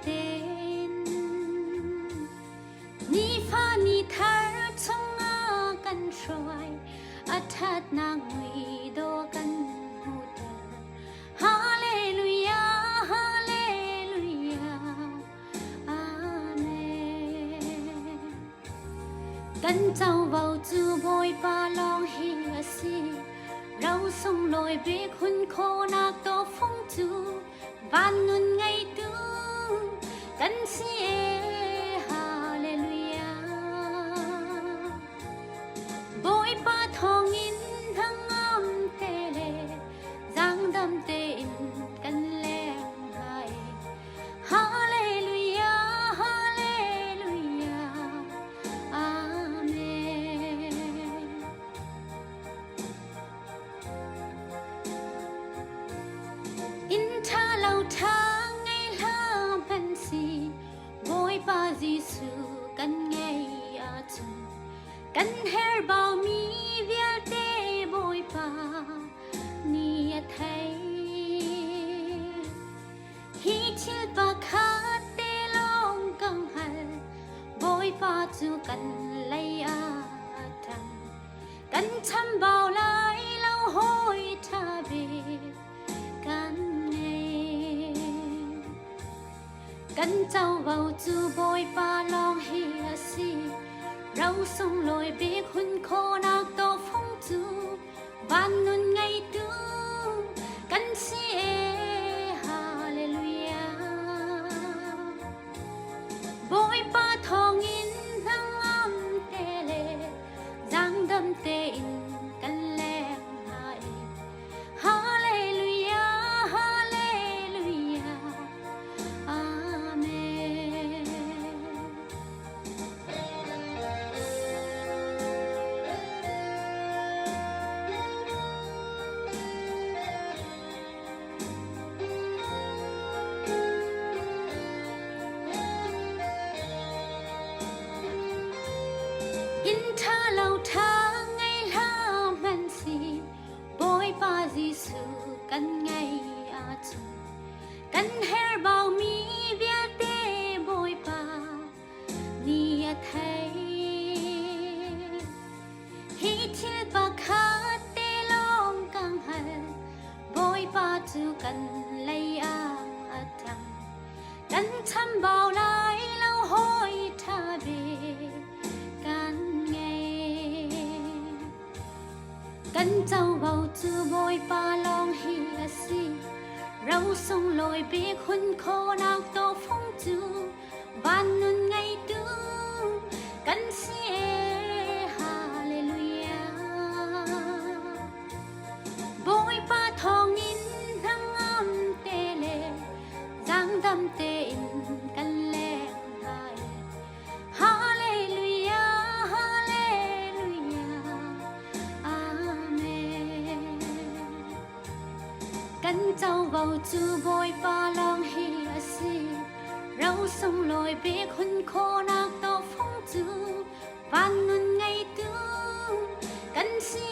tên ni pha ni thar trong a kan trôi athat na ngui do kan huta hallelujah hallelujah amen kan chau vào chu boy pa long hi asi rau sông lội bị khôn khô nạc to phong chu van nun ngày tu kan si hallelujah boy pa thong in thang am te le giang đam te in kan leng hai hallelujah hallelujah amen in tha lau tha ngày la ban si boy pa Giêsu kan ngày a chung kan her bao mi vial te boy pa ni a thai hi chil pa kha te long kang hal boy pa chu kan lay a thang kan cham bao lai lau hoi tha be kan nghe kan chau vào chu boy pa long hi asi rau sông lội bị khôn khô nạc to phong chu van nun ngày tu kan si hallelujah boy pa thong in thang am te le giang đam te in kan leng hai hallelujah hallelujah amen in tha lau tha ngày la man si boy pa Giêsu kan ngày a chung kan her bao mi vial te boy pa ni a thai hi thil pa kha te long kang hal boy pa chu kan lay a thang kan cham bao lai lau hoi tha be kan nghe kan chau vào chu boy pa long hi asi rau sông lội bị khôn khô nạc to phong chu van nun ngày tu kan si hallelujah boy pa thong in thang am te le giang đam te in kan leng hai hallelujah hallelujah amen kan chau vào chu boy pa long hi asi rau sông lội bị khôn khô nạc to phong chu van nun ngày tu kan si